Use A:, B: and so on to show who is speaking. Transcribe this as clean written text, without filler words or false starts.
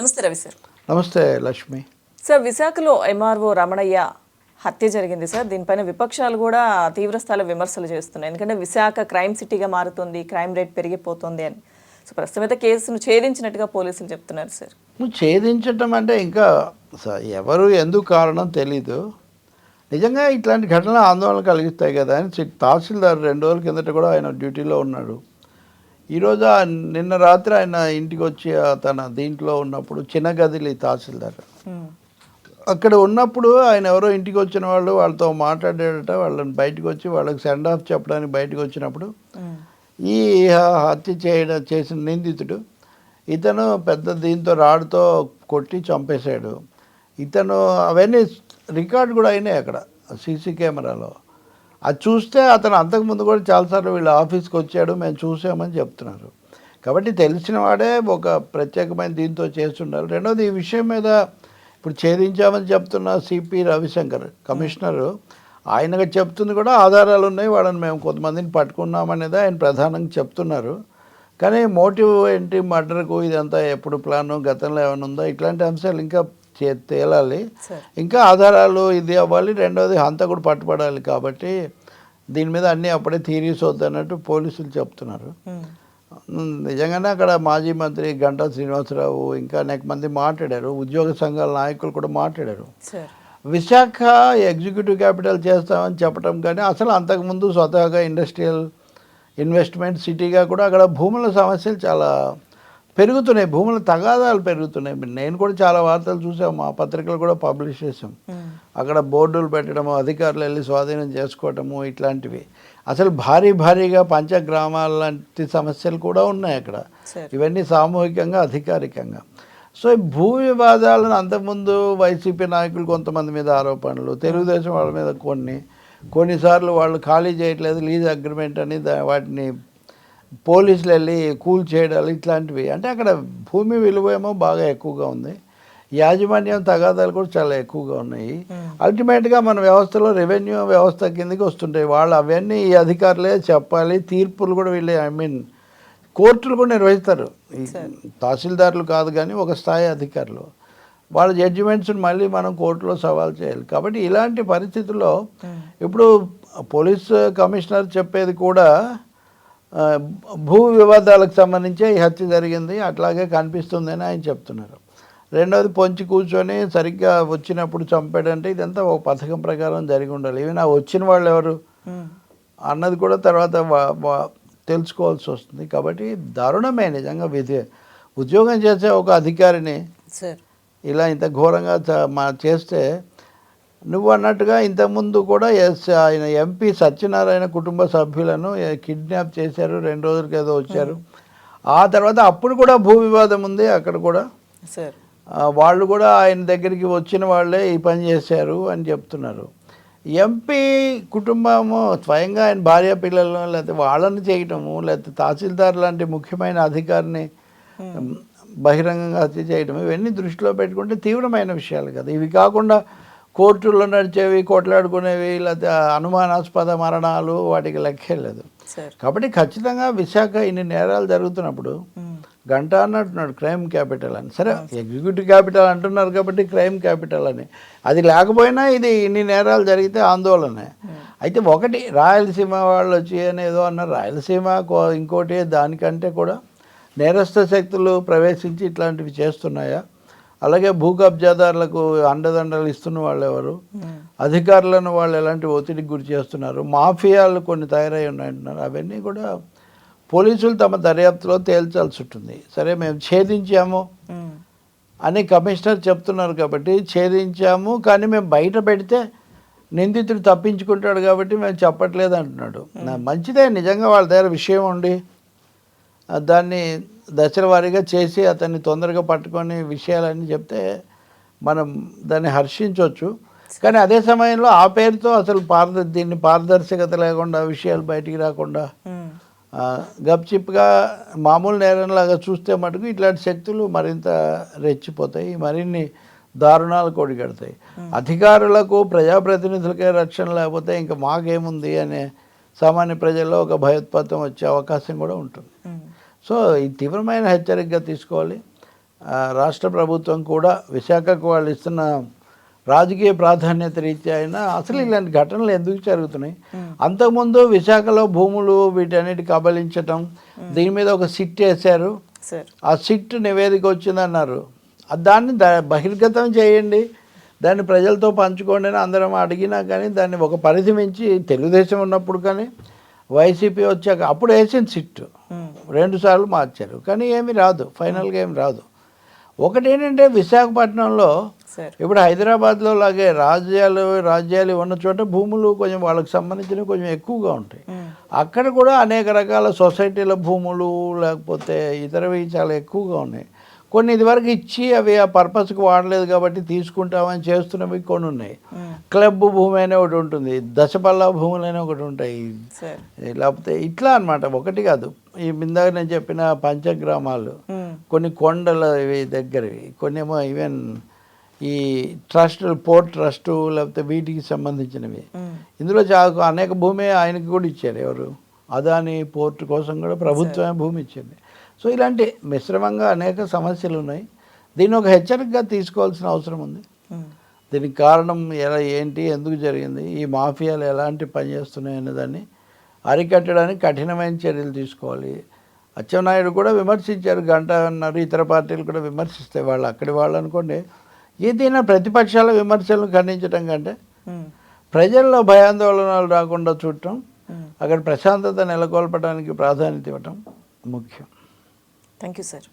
A: నమస్తే రవి సార్.
B: నమస్తే లక్ష్మి.
A: సార్, విశాఖలో ఎంఆర్ఓ రమణయ్య హత్య జరిగింది సార్. దీనిపైన విపక్షాలు కూడా తీవ్రస్థాయిలో విమర్శలు చేస్తున్నాయి. ఎందుకంటే విశాఖ క్రైమ్ సిటీగా మారుతుంది, క్రైమ్ రేట్ పెరిగిపోతుంది అని. సో ప్రస్తుతం అయితే కేసును ఛేదించినట్టుగా పోలీసులు చెప్తున్నారు సార్.
B: ఛేదించటం అంటే ఇంకా ఎవరు ఎందుకు కారణం తెలీదు. నిజంగా ఇట్లాంటి ఘటనలు ఆందోళన కలిగిస్తాయి కదా అని తహసీల్దార్ 2 రోజుల కిందట కూడా ఆయన డ్యూటీలో ఉన్నాడు. ఈరోజు నిన్న రాత్రి ఆయన ఇంటికి వచ్చి తన దీంట్లో ఉన్నప్పుడు చిన్న గదిలి తహసీల్దార్ అక్కడ ఉన్నప్పుడు ఆయన ఎవరో ఇంటికి వచ్చిన వాళ్ళతో మాట్లాడేట వాళ్ళని బయటకు వచ్చి వాళ్ళకి సెండ్ ఆఫ్ చెప్పడానికి బయటకు వచ్చినప్పుడు ఈ హత్య చేసిన నిందితుడు ఇతను పెద్ద దీంతో రాడుతో కొట్టి చంపేశాడు. ఇతను అవన్నీ రికార్డు కూడా అయినాయి అక్కడ సీసీ కెమెరాలో. అది చూస్తే అతను అంతకుముందు కూడా చాలాసార్లు వీళ్ళ ఆఫీస్కి వచ్చాడు, మేము చూసామని చెప్తున్నారు. కాబట్టి తెలిసిన వాడే ఒక ప్రత్యేకమైన దీంతో చేస్తుండాలి. రెండోది ఈ విషయం మీద ఇప్పుడు ఛేదించామని చెప్తున్న సిపి రవిశంకర్ కమిషనరు ఆయనగా చెప్తుంది కూడా ఆధారాలు ఉన్నాయి, వాళ్ళని మేము కొంతమందిని పట్టుకున్నామనేది ఆయన ప్రధానంగా చెప్తున్నారు. కానీ మోటివ్ ఏంటి, మర్డర్కు ఇదంతా ఎప్పుడు ప్లాను, గతంలో ఏమైనా ఉందా, ఇట్లాంటి అంశాలు ఇంకా తేలాలి, ఇంకా ఆధారాలు ఇది అవ్వాలి. రెండవది హంతకుడు పట్టుబడాలి. కాబట్టి దీని మీద అన్నీ అప్పుడే థీరీస్ వద్దన్నట్టు పోలీసులు చెప్తున్నారు. నిజంగానే అక్కడ మాజీ మంత్రి గంటా శ్రీనివాసరావు ఇంకా అనేక మంది మాట్లాడారు, ఉద్యోగ సంఘాల నాయకులు కూడా మాట్లాడారు. విశాఖ ఎగ్జిక్యూటివ్ క్యాపిటల్ చేస్తామని చెప్పడం కానీ అసలు అంతకుముందు స్వతహాగా ఇండస్ట్రియల్ ఇన్వెస్ట్మెంట్ సిటీగా కూడా అక్కడ భూముల సమస్యలు చాలా పెరుగుతున్నాయి, భూముల తగాదాలు పెరుగుతున్నాయి. నేను కూడా చాలా వార్తలు చూసాము, మా పత్రికలు కూడా పబ్లిష్ చేసాం. అక్కడ బోర్డులు పెట్టడము, అధికారులు వెళ్ళి స్వాధీనం చేసుకోవటము, ఇట్లాంటివి అసలు భారీగా పంచగ్రామాల లాంటి సమస్యలు కూడా ఉన్నాయి అక్కడ. ఇవన్నీ సామూహికంగా అధికారికంగా. సో ఈ భూ వివాదాలను అంతకుముందు వైసీపీ నాయకులు కొంతమంది మీద ఆరోపణలు, తెలుగుదేశం వాళ్ళ మీద కొన్నిసార్లు వాళ్ళు ఖాళీ చేయట్లేదు లీజ్ అగ్రిమెంట్ అని వాటిని పోలీసులు వెళ్ళి కూల్ చేయడాలు, ఇట్లాంటివి. అంటే అక్కడ భూమి విలువ ఏమో బాగా ఎక్కువగా ఉంది, యాజమాన్యం తగాదాలు కూడా చాలా ఎక్కువగా ఉన్నాయి. అల్టిమేట్గా మన వ్యవస్థలో రెవెన్యూ వ్యవస్థ కిందకి వస్తుంటాయి. వాళ్ళు అవన్నీ ఈ అధికారులే చెప్పాలి, తీర్పులు కూడా వీళ్ళే కోర్టులు కూడా నిర్వహిస్తారు. ఈ తహసీల్దారులు కాదు కానీ ఒక స్థాయి అధికారులు వాళ్ళ జడ్జిమెంట్స్ని మళ్ళీ మనం కోర్టులో సవాల్ చేయాలి. కాబట్టి ఇలాంటి పరిస్థితుల్లో ఇప్పుడు పోలీస్ కమిషనర్ చెప్పేది కూడా భూ వివాదాలకు సంబంధించి ఈ హత్య జరిగింది అట్లాగే కనిపిస్తుందని ఆయన చెప్తున్నారు. రెండవది పొంచి కూర్చొని సరిగ్గా వచ్చినప్పుడు చంపాడంటే ఇదంతా ఒక పథకం ప్రకారం జరిగి ఉండాలి. ఈవెన్ వచ్చిన వాళ్ళు ఎవరు అన్నది కూడా తర్వాత తెలుసుకోవాల్సి వస్తుంది. కాబట్టి దారుణమే నిజంగా. ఉద్యోగం చేసే ఒక అధికారిని ఇలా ఇంత ఘోరంగా చేస్తే, నువ్వు అన్నట్టుగా ఇంతకుముందు కూడా ఆయన ఎంపీ సత్యనారాయణ కుటుంబ సభ్యులను కిడ్నాప్ చేశారు, 2 రోజులకి ఏదో వచ్చారు. ఆ తర్వాత అప్పుడు కూడా భూ వివాదం ఉంది అక్కడ కూడా. వాళ్ళు కూడా ఆయన దగ్గరికి వచ్చిన వాళ్ళే ఈ పని చేశారు అని చెప్తున్నారు. ఎంపీ కుటుంబము స్వయంగా ఆయన భార్య పిల్లలను లేకపోతే వాళ్ళని చేయటము, లేకపోతే తహసీల్దార్ లాంటి ముఖ్యమైన అధికారిని బహిరంగంగా హత్య చేయడం, ఇవన్నీ దృష్టిలో పెట్టుకుంటే తీవ్రమైన విషయాలు కదా. ఇవి కాకుండా కోర్టుల్లో నడిచేవి, కొట్లాడుకునేవి, లేకపోతే అనుమానాస్పద మరణాలు, వాటికి లెక్కే లేదు. కాబట్టి ఖచ్చితంగా విశాఖ ఇన్ని నేరాలు జరుగుతున్నప్పుడు గంట అన్నట్టున్నాడు క్రైమ్ క్యాపిటల్ అని. సరే ఎగ్జిక్యూటివ్ క్యాపిటల్ అంటున్నారు కాబట్టి క్రైమ్ క్యాపిటల్ అని, అది లేకపోయినా ఇది ఇన్ని నేరాలు జరిగితే ఆందోళనే. అయితే ఒకటి రాయలసీమ వాళ్ళు వచ్చి అనేదో అన్నారు, రాయలసీమ ఇంకోటి దానికంటే కూడా నేరస్థ శక్తులు ప్రవేశించి ఇట్లాంటివి చేస్తున్నాయా? అలాగే భూ కబ్జాదారులకు అండదండలు ఇస్తున్న వాళ్ళు ఎవరు? అధికారులను వాళ్ళు ఎలాంటి ఒత్తిడికి గురి చేస్తున్నారు? మాఫియాలు కొన్ని తయారై ఉన్నాయంటున్నారు. అవన్నీ కూడా పోలీసులు తమ దర్యాప్తులో తేల్చాల్సి ఉంటుంది. సరే మేము ఛేదించాము అని కమిషనర్ చెప్తున్నారు కాబట్టి ఛేదించాము, కానీ మేము బయట పెడితే నిందితుడు తప్పించుకుంటాడు కాబట్టి మేము చెప్పట్లేదు అంటున్నాడు. మంచిదే, నిజంగా వాళ్ళ దగ్గర విషయం ఉండి దాన్ని దశల వారీగా చేసి అతన్ని తొందరగా పట్టుకొని విషయాలన్నీ చెప్తే మనం దాన్ని హర్షించవచ్చు. కానీ అదే సమయంలో ఆ పేరుతో అసలు దీన్ని పారదర్శకత లేకుండా, విషయాలు బయటికి రాకుండా గప్చిప్గా మామూలు నేరంలాగా చూస్తే మటుకు ఇట్లాంటి శక్తులు మరింత రెచ్చిపోతాయి, మరిన్ని దారుణాలు కొడిగడతాయి. అధికారులకు ప్రజాప్రతినిధులకే రక్షణ లేకపోతే ఇంకా మాకేముంది అనే సామాన్య ప్రజల్లో ఒక భయోత్పాతం వచ్చే అవకాశం కూడా ఉంటుంది. సో ఈ తీవ్రమైన హెచ్చరికగా తీసుకోవాలి. రాష్ట్ర ప్రభుత్వం కూడా విశాఖకు వాళ్ళు ఇస్తున్న రాజకీయ ప్రాధాన్యత రీత్యా అయినా అసలు ఇలాంటి ఘటనలు ఎందుకు జరుగుతున్నాయి? అంతకుముందు విశాఖలో భూములు వీటన్నిటి కబలించటం, దీని మీద ఒక సిట్ వేశారు.
A: సార్
B: ఆ సిట్ నివేదిక వచ్చిందన్నారు. దాన్ని బహిర్గతం చేయండి, దాన్ని ప్రజలతో పంచుకోండి అని అందరం అడిగినా కానీ దాన్ని ఒక పరిధి మించి తెలుగుదేశం ఉన్నప్పుడు కానీ వైసీపీ వచ్చాక అప్పుడు వేసిన సిట్టు 2 సార్లు మార్చారు, కానీ ఏమి రాదు, ఫైనల్గా ఏమి రాదు. ఒకటి ఏంటంటే విశాఖపట్నంలో
A: సార్
B: ఇప్పుడు హైదరాబాద్లో లాగే రాజ్యాలు ఉన్న చోట భూములు కొంచెం వాళ్ళకి సంబంధించినవి కొంచెం ఎక్కువగా ఉంటాయి. అక్కడ కూడా అనేక రకాల సొసైటీల భూములు లేకపోతే ఇతరవి చాలా ఎక్కువగా ఉన్నాయి. కొన్ని ఇదివరకు ఇచ్చి అవి ఆ పర్పస్కి వాడలేదు కాబట్టి తీసుకుంటామని చేస్తున్నవి కొన్ని ఉన్నాయి. క్లబ్ భూమి అనే ఒకటి ఉంటుంది, దశపల్లా భూములు అనే ఒకటి ఉంటాయి,
A: సార్
B: లేకపోతే ఇట్లా అన్నమాట. ఒకటి కాదు, ఈ ఇందాక నేను చెప్పిన పంచగ్రామాలు, కొన్ని కొండల దగ్గరవి, కొన్ని ఏమో ఈవెన్ ఈ ట్రస్ట్, పోర్ట్ ట్రస్టు లేకపోతే వీటికి సంబంధించినవి. ఇందులో చాలా అనేక భూమి ఆయనకి కూడా ఇచ్చారు. ఎవరు? అదాని పోర్ట్ కోసం కూడా ప్రభుత్వమే భూమి ఇచ్చింది. సో ఇలాంటి మిశ్రమంగా అనేక సమస్యలు ఉన్నాయి. దీన్ని ఒక హెచ్చరికగా తీసుకోవాల్సిన అవసరం ఉంది. దీనికి కారణం ఏంటి, ఎందుకు జరిగింది, ఈ మాఫియాలు ఎలాంటి పని చేస్తున్నాయి అనే దాన్ని అరికట్టడానికి కఠినమైన చర్యలు తీసుకోవాలి. అచ్చెన్నాయుడు కూడా విమర్శించారు, గంటన్నర ఇతర పార్టీలు కూడా విమర్శిస్తే వాళ్ళు అక్కడి వాళ్ళు అనుకోండి. ఏదైనా ప్రతిపక్షాల విమర్శలను ఖండించడం కంటే ప్రజల్లో భయాందోళనలు రాకుండా చూడటం, అక్కడ ప్రశాంతత నెలకొల్పడానికి ప్రాధాన్యత ఇవ్వటం ముఖ్యం.
A: Thank you sir.